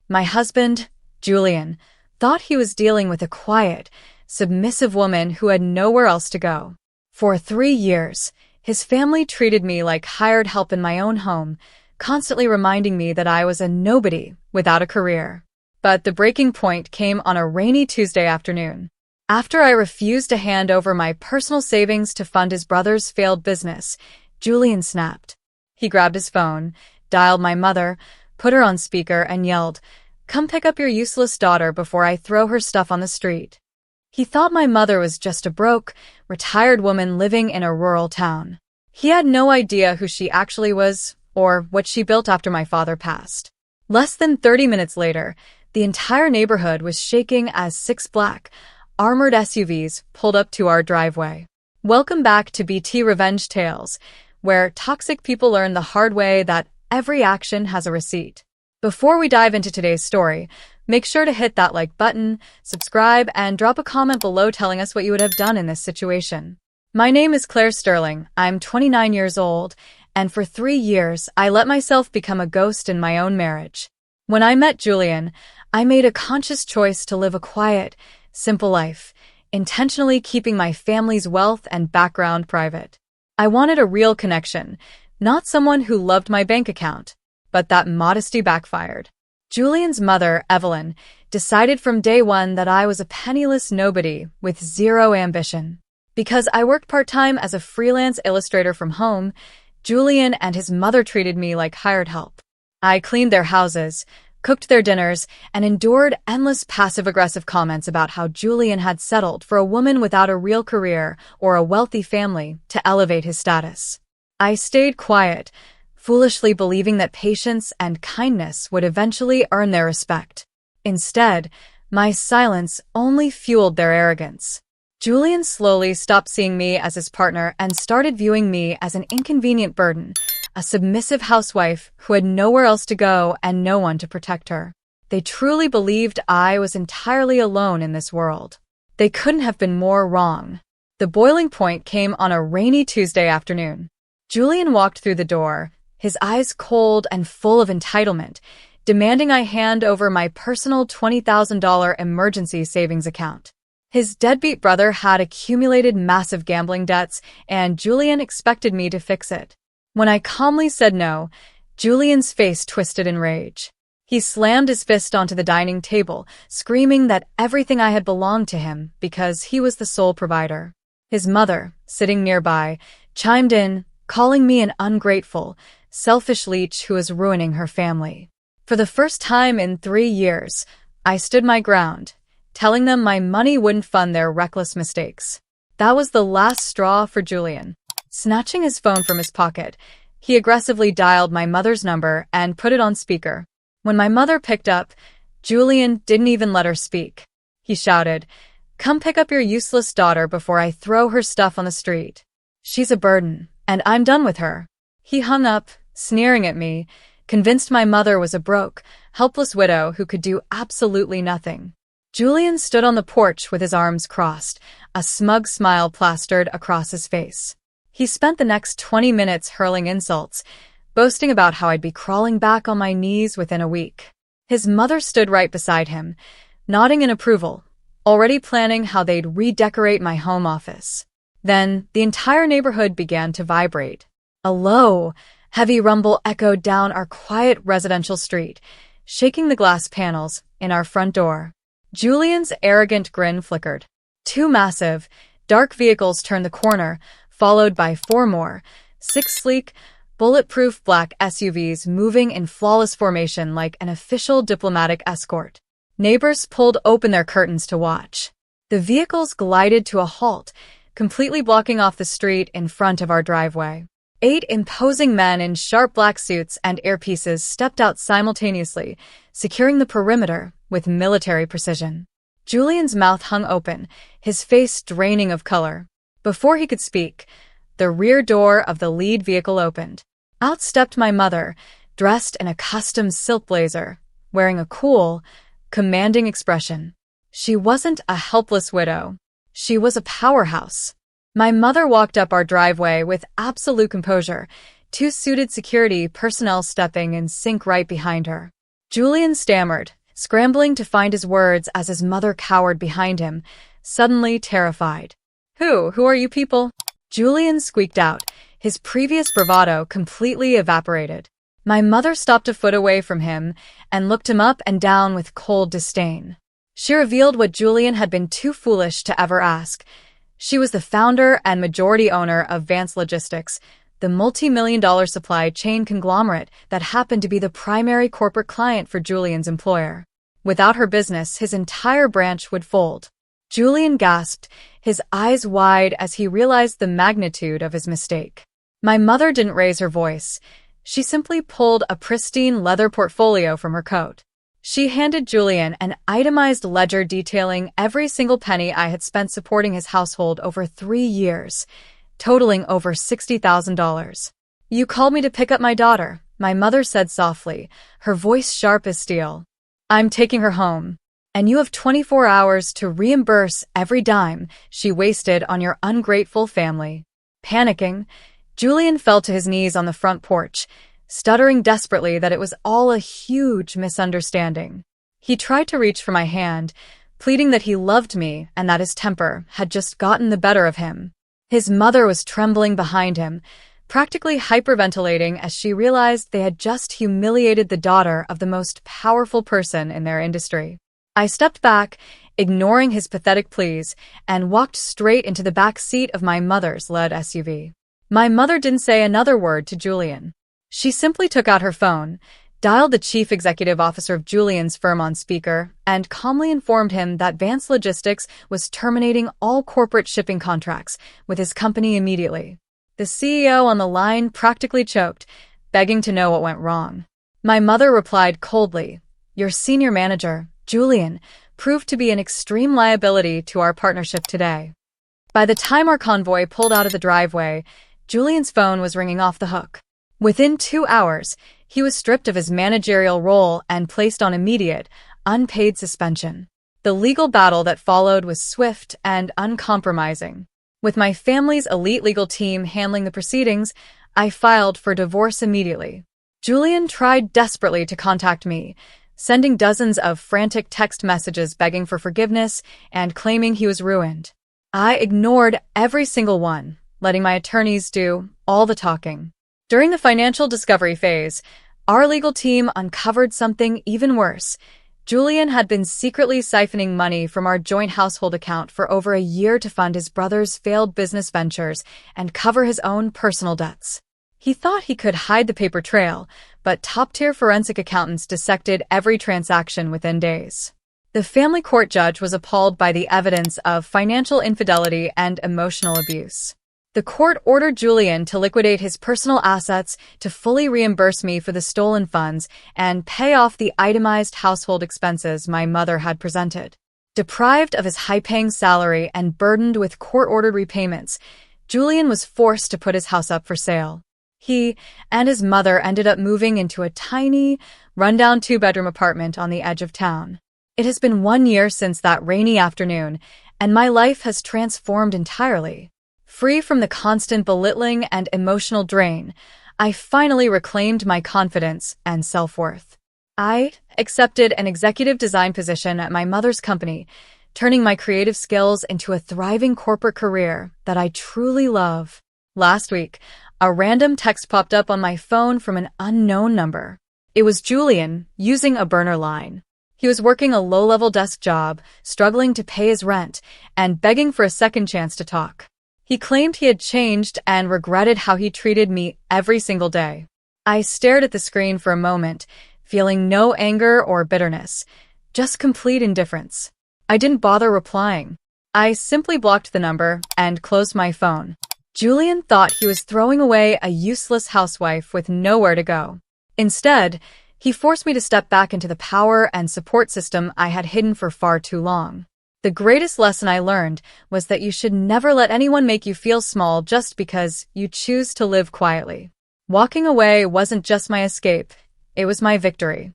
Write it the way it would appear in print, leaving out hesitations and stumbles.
My husband, Julian, thought he was dealing with a quiet, submissive woman who had nowhere else to go. For 3 years, his family treated me like hired help in my own home, constantly reminding me that I was a nobody without a career. But the breaking point came on a rainy Tuesday afternoon. After I refused to hand over my personal savings to fund his brother's failed business, Julian snapped. He grabbed his phone, dialed my mother, put her on speaker, and yelled, "Come pick up your useless daughter before I throw her stuff on the street." He thought my mother was just a broke, retired woman living in a rural town. He had no idea who she actually was or what she built after my father passed. Less than 30 minutes later, the entire neighborhood was shaking as 6 black, armored SUVs pulled up to our driveway. Welcome back to BT Revenge Tales, where toxic people learn the hard way that every action has a receipt. Before we dive into today's story, make sure to hit that like button, subscribe, and drop a comment below telling us what you would have done in this situation. My name is Claire Sterling. I'm 29 years old, and for 3 years, I let myself become a ghost in my own marriage. When I met Julian, I made a conscious choice to live a quiet, simple life, intentionally keeping my family's wealth and background private. I wanted a real connection, not someone who loved my bank account, but that modesty backfired. Julian's mother, Evelyn, decided from day one that I was a penniless nobody with zero ambition. Because I worked part-time as a freelance illustrator from home, Julian and his mother treated me like hired help. I cleaned their houses, cooked their dinners, and endured endless passive-aggressive comments about how Julian had settled for a woman without a real career or a wealthy family to elevate his status. I stayed quiet, foolishly believing that patience and kindness would eventually earn their respect. Instead, my silence only fueled their arrogance. Julian slowly stopped seeing me as his partner and started viewing me as an inconvenient burden, a submissive housewife who had nowhere else to go and no one to protect her. They truly believed I was entirely alone in this world. They couldn't have been more wrong. The boiling point came on a rainy Tuesday afternoon. Julian walked through the door, his eyes cold and full of entitlement, demanding I hand over my personal $20,000 emergency savings account. His deadbeat brother had accumulated massive gambling debts, and Julian expected me to fix it. When I calmly said no, Julian's face twisted in rage. He slammed his fist onto the dining table, screaming that everything I had belonged to him because he was the sole provider. His mother, sitting nearby, chimed in, calling me an ungrateful, selfish leech who was ruining her family. For the first time in 3 years, I stood my ground, telling them my money wouldn't fund their reckless mistakes. That was the last straw for Julian. Snatching his phone from his pocket, he aggressively dialed my mother's number and put it on speaker. When my mother picked up, Julian didn't even let her speak. He shouted, "Come pick up your useless daughter before I throw her stuff on the street. She's a burden, and I'm done with her." He hung up, sneering at me, convinced my mother was a broke, helpless widow who could do absolutely nothing. Julian stood on the porch with his arms crossed, a smug smile plastered across his face. He spent the next 20 minutes hurling insults, boasting about how I'd be crawling back on my knees within a week. His mother stood right beside him, nodding in approval, already planning how they'd redecorate my home office. Then, the entire neighborhood began to vibrate. A low, heavy rumble echoed down our quiet residential street, shaking the glass panels in our front door. Julian's arrogant grin flickered. 2 massive, dark vehicles turned the corner, followed by 4 more, 6 sleek, bulletproof black SUVs moving in flawless formation like an official diplomatic escort. Neighbors pulled open their curtains to watch. The vehicles glided to a halt, completely blocking off the street in front of our driveway. 8 imposing men in sharp black suits and earpieces stepped out simultaneously, securing the perimeter with military precision. Julian's mouth hung open, his face draining of color. Before he could speak, the rear door of the lead vehicle opened. Out stepped my mother, dressed in a custom silk blazer, wearing a cool, commanding expression. She wasn't a helpless widow. She was a powerhouse. My mother walked up our driveway with absolute composure, 2 suited security personnel stepping in sync right behind her. Julian stammered, scrambling to find his words as his mother cowered behind him, suddenly terrified. Who are you people? Julian squeaked out, his previous bravado completely evaporated. My mother stopped a foot away from him and looked him up and down with cold disdain. She revealed what Julian had been too foolish to ever ask. She was the founder and majority owner of Vance Logistics, the multi-million-dollar supply chain conglomerate that happened to be the primary corporate client for Julian's employer. Without her business, his entire branch would fold. Julian gasped, his eyes wide as he realized the magnitude of his mistake. My mother didn't raise her voice. She simply pulled a pristine leather portfolio from her coat. She handed Julian an itemized ledger detailing every single penny I had spent supporting his household over 3 years, totaling over $60,000. You called me to pick up my daughter, my mother said softly, her voice sharp as steel. I'm taking her home, and you have 24 hours to reimburse every dime she wasted on your ungrateful family. Panicking, Julian fell to his knees on the front porch, stuttering desperately that it was all a huge misunderstanding. He tried to reach for my hand, pleading that he loved me and that his temper had just gotten the better of him. His mother was trembling behind him, practically hyperventilating as she realized they had just humiliated the daughter of the most powerful person in their industry. I stepped back, ignoring his pathetic pleas, and walked straight into the back seat of my mother's led SUV. My mother didn't say another word to Julian. She simply took out her phone, dialed the chief executive officer of Julian's firm on speaker, and calmly informed him that Vance Logistics was terminating all corporate shipping contracts with his company immediately. The CEO on the line practically choked, begging to know what went wrong. My mother replied coldly, "Your senior manager, Julian, proved to be an extreme liability to our partnership today." By the time our convoy pulled out of the driveway, Julian's phone was ringing off the hook. Within 2 hours, he was stripped of his managerial role and placed on immediate, unpaid suspension. The legal battle that followed was swift and uncompromising. With my family's elite legal team handling the proceedings, I filed for divorce immediately. Julian tried desperately to contact me, sending dozens of frantic text messages begging for forgiveness and claiming he was ruined. I ignored every single one, letting my attorneys do all the talking. During the financial discovery phase, our legal team uncovered something even worse. Julian had been secretly siphoning money from our joint household account for over a year to fund his brother's failed business ventures and cover his own personal debts. He thought he could hide the paper trail, but top-tier forensic accountants dissected every transaction within days. The family court judge was appalled by the evidence of financial infidelity and emotional abuse. The court ordered Julian to liquidate his personal assets to fully reimburse me for the stolen funds and pay off the itemized household expenses my mother had presented. Deprived of his high-paying salary and burdened with court-ordered repayments, Julian was forced to put his house up for sale. He and his mother ended up moving into a tiny, rundown 2-bedroom apartment on the edge of town. It has been 1 year since that rainy afternoon, and my life has transformed entirely. Free from the constant belittling and emotional drain, I finally reclaimed my confidence and self-worth. I accepted an executive design position at my mother's company, turning my creative skills into a thriving corporate career that I truly love. Last week, a random text popped up on my phone from an unknown number. It was Julian, using a burner line. He was working a low-level desk job, struggling to pay his rent, and begging for a second chance to talk. He claimed he had changed and regretted how he treated me every single day. I stared at the screen for a moment, feeling no anger or bitterness, just complete indifference. I didn't bother replying. I simply blocked the number and closed my phone. Julian thought he was throwing away a useless housewife with nowhere to go. Instead, he forced me to step back into the power and support system I had hidden for far too long. The greatest lesson I learned was that you should never let anyone make you feel small just because you choose to live quietly. Walking away wasn't just my escape, it was my victory.